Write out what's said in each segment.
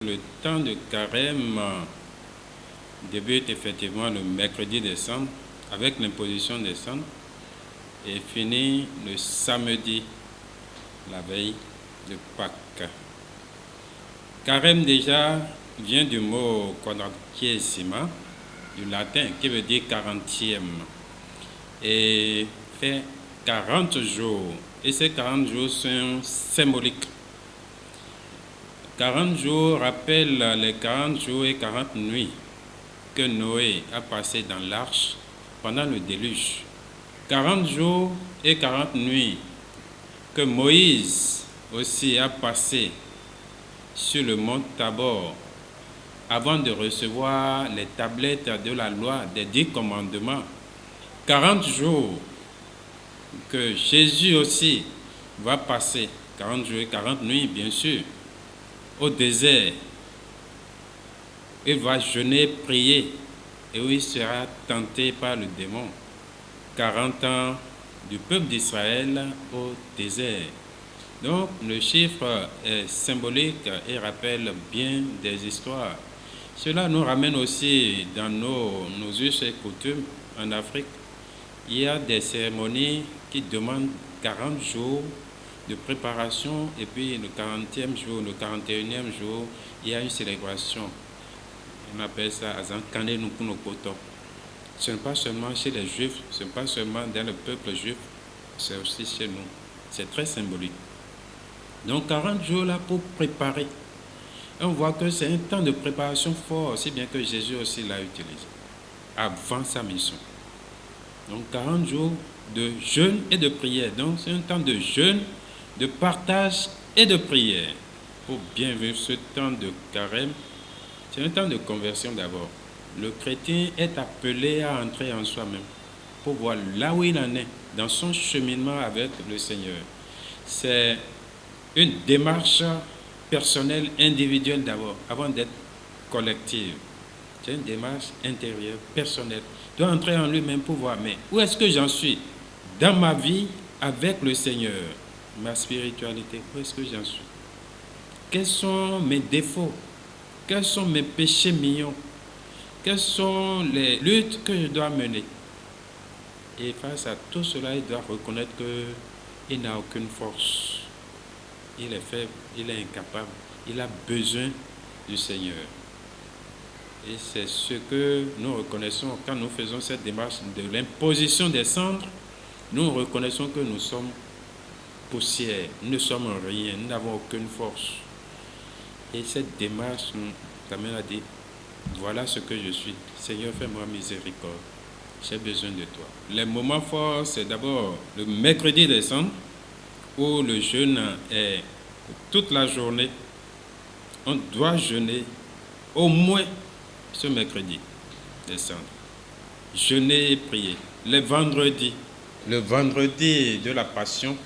Le temps de carême débute effectivement le mercredi des cendres avec l'imposition des cendres et finit le samedi, la veille de Pâques. Carême déjà vient du mot quadragesima, du latin, qui veut dire 40e, et fait 40 jours. Et ces 40 jours sont symboliques. 40 jours rappellent les 40 jours et 40 nuits que Noé a passé dans l'arche pendant le déluge. 40 jours et 40 nuits que Moïse aussi a passé sur le mont Tabor avant de recevoir les tablettes de la loi des 10 commandements. 40 jours que Jésus aussi va passer, 40 jours et 40 nuits bien sûr, au désert. Il va jeûner, prier, et où il sera tenté par le démon. 40 ans du peuple d'Israël au désert. Donc le chiffre est symbolique et rappelle bien des histoires. Cela nous ramène aussi dans nos us et coutumes en Afrique. Il y a des cérémonies qui demandent 40 jours de préparation et puis le 40e jour, le 41e jour, il y a une célébration. On appelle ça Azan Kane Nukuno Koto. Ce n'est pas seulement chez les Juifs, ce n'est pas seulement dans le peuple juif, c'est aussi chez nous. C'est très symbolique. Donc 40 jours là pour préparer. Et on voit que c'est un temps de préparation fort, aussi bien que Jésus aussi l'a utilisé, avant sa mission. Donc 40 jours de jeûne et de prière. Donc c'est un temps de jeûne, de partage et de prière. Pour bien vivre ce temps de carême, c'est un temps de conversion d'abord. Le chrétien est appelé à entrer en soi-même pour voir là où il en est, dans son cheminement avec le Seigneur. C'est une démarche personnelle, individuelle d'abord, avant d'être collective. C'est une démarche intérieure, personnelle. Il doit entrer en lui-même pour voir, mais où est-ce que j'en suis dans ma vie avec le Seigneur, ma spiritualité, où est-ce que j'en suis? Quels sont mes défauts? Quels sont mes péchés mignons? Quelles sont les luttes que je dois mener? Et face à tout cela, il doit reconnaître qu'il n'a aucune force. Il est faible, il est incapable, il a besoin du Seigneur. Et c'est ce que nous reconnaissons quand nous faisons cette démarche de l'imposition des cendres. Nous reconnaissons que nous sommes poussière, nous ne sommes rien, nous n'avons aucune force. Et cette démarche nous amène à dire, voilà ce que je suis. Seigneur, fais-moi miséricorde. J'ai besoin de toi. Les moments forts, c'est d'abord le mercredi des cendres, où le jeûne est toute la journée. On doit jeûner au moins ce mercredi des cendres. Jeûner et prier. Le vendredi de la Passion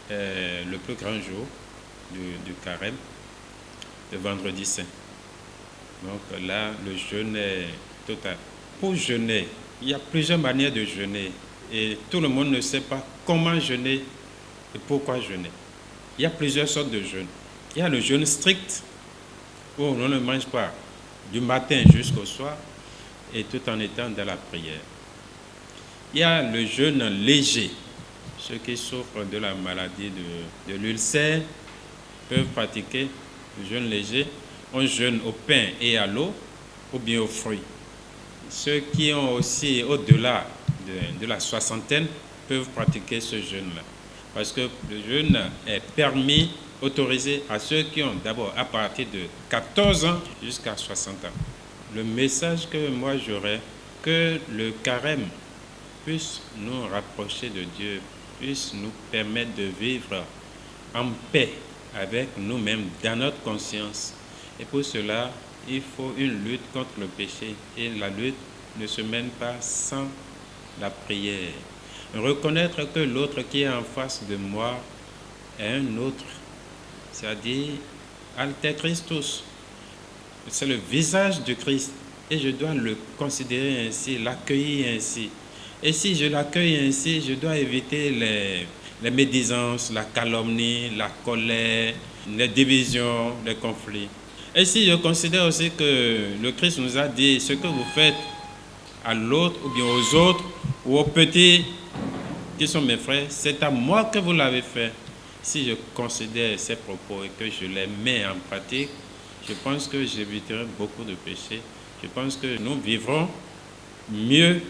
est le plus grand jour du carême, le vendredi saint. Donc là, le jeûne est total. Pour jeûner, il y a plusieurs manières de jeûner et tout le monde ne sait pas comment jeûner et pourquoi jeûner. Il y a plusieurs sortes de jeûnes. Il y a le jeûne strict où on ne mange pas du matin jusqu'au soir et tout en étant dans la prière. Il y a le jeûne léger. Ceux qui souffrent de la maladie de l'ulcère peuvent pratiquer le jeûne léger. On jeûne au pain et à l'eau ou bien aux fruits. Ceux qui ont aussi au-delà de la soixantaine peuvent pratiquer ce jeûne-là. Parce que le jeûne est permis, autorisé à ceux qui ont d'abord à partir de 14 ans jusqu'à 60 ans. Le message que moi j'aurais, que le carême puisse nous rapprocher de Dieu, puisse nous permettre de vivre en paix avec nous-mêmes, dans notre conscience. Et pour cela, il faut une lutte contre le péché. Et la lutte ne se mène pas sans la prière. Reconnaître que l'autre qui est en face de moi est un autre. C'est-à-dire, Alter Christus. C'est le visage du Christ. Et je dois le considérer ainsi, l'accueillir ainsi. Et si je l'accueille ainsi, je dois éviter les médisances, la calomnie, la colère, les divisions, les conflits. Et si je considère aussi que le Christ nous a dit ce que vous faites à l'autre ou bien aux autres ou aux petits qui sont mes frères, c'est à moi que vous l'avez fait. Si je considère ces propos et que je les mets en pratique, je pense que j'éviterai beaucoup de péchés. Je pense que nous vivrons mieux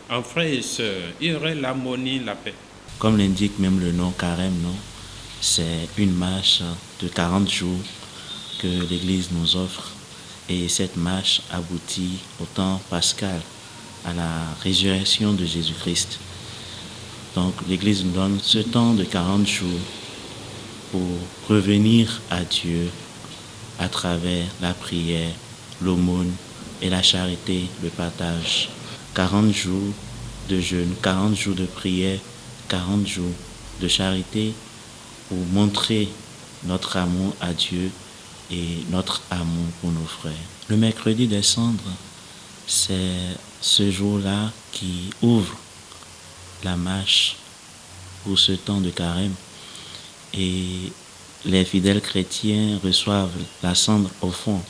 en frères et sœurs. Il y aurait l'harmonie, la paix. Comme l'indique même le nom carême, non? C'est une marche de 40 jours que l'Église nous offre. Et cette marche aboutit au temps pascal, à la résurrection de Jésus-Christ. Donc l'Église nous donne ce temps de 40 jours pour revenir à Dieu à travers la prière, l'aumône et la charité, le partage. 40 jours de jeûne, 40 jours de prière, 40 jours de charité pour montrer notre amour à Dieu et notre amour pour nos frères. Le mercredi des cendres, c'est ce jour-là qui ouvre la marche pour ce temps de carême. Et les fidèles chrétiens reçoivent la cendre au fond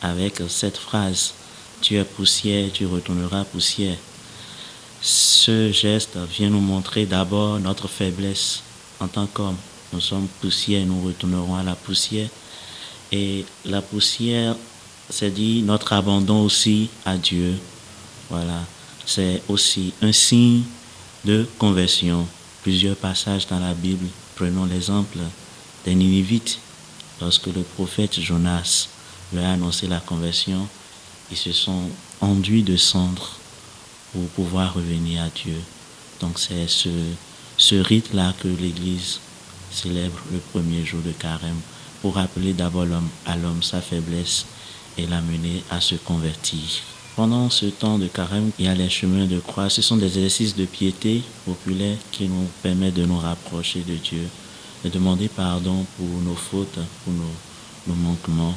avec cette phrase « Tu es poussière, tu retourneras poussière ». Ce geste vient nous montrer d'abord notre faiblesse en tant qu'homme. Nous sommes poussière, nous retournerons à la poussière. Et la poussière, c'est dit notre abandon aussi à Dieu. Voilà, c'est aussi un signe de conversion. Plusieurs passages dans la Bible, prenons l'exemple des Ninivites. Lorsque le prophète Jonas leur a annoncé la conversion, ils se sont enduits de cendres pour pouvoir revenir à Dieu. Donc c'est ce rite-là que l'Église célèbre le premier jour de carême pour rappeler d'abord à l'homme sa faiblesse et l'amener à se convertir. Pendant ce temps de carême, il y a les chemins de croix. Ce sont des exercices de piété populaires qui nous permettent de nous rapprocher de Dieu, de demander pardon pour nos fautes, pour nos manquements.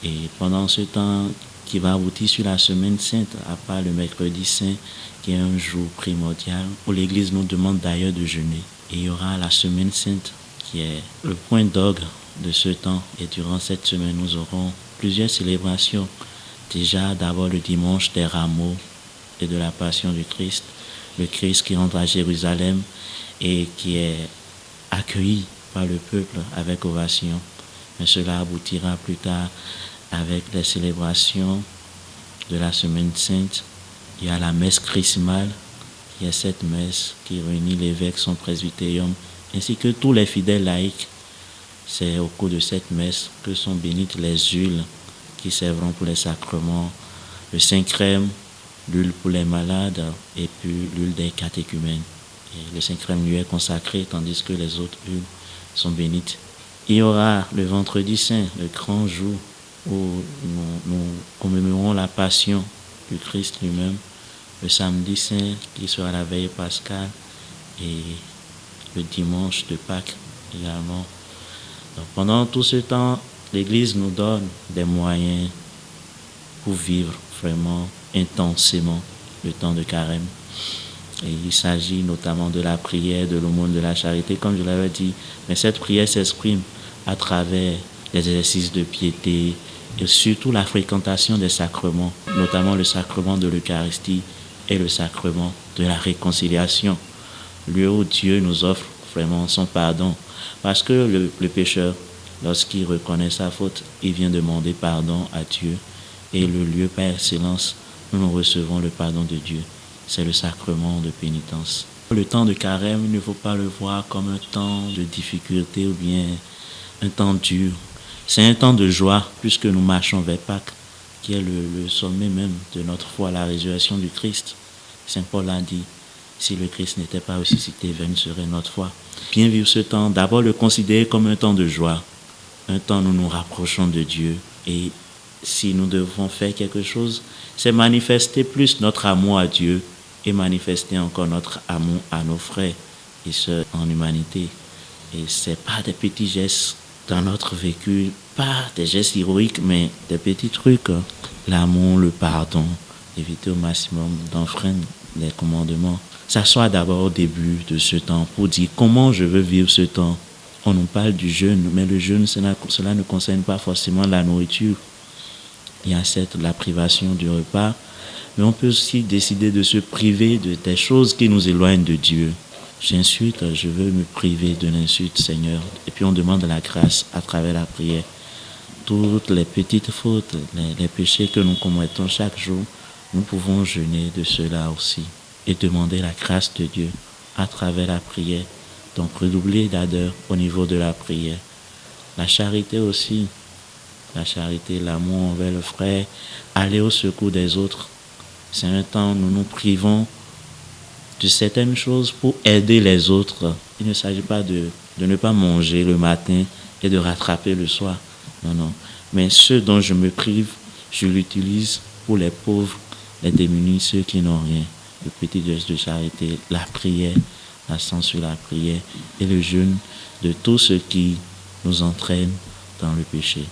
Et pendant ce temps qui va aboutir sur la semaine sainte, à part le mercredi saint, qui est un jour primordial, où l'Église nous demande d'ailleurs de jeûner. Et il y aura la semaine sainte, qui est le point d'orgue de ce temps. Et durant cette semaine, nous aurons plusieurs célébrations. Déjà, d'abord le dimanche des rameaux et de la passion du Christ, le Christ qui entre à Jérusalem et qui est accueilli par le peuple avec ovation. Mais cela aboutira plus tard avec les célébrations de la semaine sainte. Il y a la messe chrismale, qui est cette messe qui réunit l'évêque, son presbytérium, ainsi que tous les fidèles laïcs. C'est au cours de cette messe que sont bénites les huiles qui serviront pour les sacrements, le Saint-Crème, l'huile pour les malades et puis l'huile des catéchumènes. Et le Saint-Crème lui est consacré tandis que les autres huiles sont bénites. Il y aura le vendredi saint, le grand jour où nous commémorons la passion du Christ lui-même, le samedi saint qui sera la veille pascale et le dimanche de Pâques également. Donc pendant tout ce temps, l'Église nous donne des moyens pour vivre vraiment intensément le temps de carême. Et il s'agit notamment de la prière, de l'aumône, de la charité, comme je l'avais dit. Mais cette prière s'exprime à travers les exercices de piété et surtout la fréquentation des sacrements, notamment le sacrement de l'Eucharistie et le sacrement de la réconciliation, lieu où Dieu nous offre vraiment son pardon. Parce que le pécheur, lorsqu'il reconnaît sa faute, il vient demander pardon à Dieu. Et le lieu par excellence où nous recevons le pardon de Dieu, c'est le sacrement de pénitence. Le temps de carême, il ne faut pas le voir comme un temps de difficulté ou bien un temps dur. C'est un temps de joie puisque nous marchons vers Pâques, qui est le sommet même de notre foi, la résurrection du Christ. Saint Paul a dit, si le Christ n'était pas ressuscité, vaine serait notre foi. Bien vivre ce temps, d'abord le considérer comme un temps de joie, un temps où nous nous rapprochons de Dieu. Et si nous devons faire quelque chose, c'est manifester plus notre amour à Dieu et manifester encore notre amour à nos frères et sœurs en humanité. Et c'est pas des petits gestes dans notre vécu, pas des gestes héroïques, mais des petits trucs. L'amour, le pardon, éviter au maximum d'enfreindre les commandements. S'asseoir d'abord au début de ce temps pour dire comment je veux vivre ce temps on nous parle du jeûne, mais le jeûne, cela ne concerne pas forcément la nourriture. Il y a certes la privation du repas, mais on peut aussi décider de se priver de des choses qui nous éloignent de Dieu. J'insulte, je veux me priver de l'insulte, Seigneur. Et puis on demande la grâce à travers la prière. Toutes les petites fautes, les péchés que nous commettons chaque jour, nous pouvons jeûner de cela aussi et demander la grâce de Dieu à travers la prière. Donc redoubler d'ardeur au niveau de la prière. La charité aussi, la charité, l'amour envers le frère, aller au secours des autres. C'est un temps où nous nous privons de certaines choses pour aider les autres. Il ne s'agit pas de ne pas manger le matin et de rattraper le soir. Non. Mais ce dont je me prive, je l'utilise pour les pauvres, les démunis, ceux qui n'ont rien. Le petit geste de charité, la prière, l'accent sur la prière et le jeûne de tout ce qui nous entraîne dans le péché.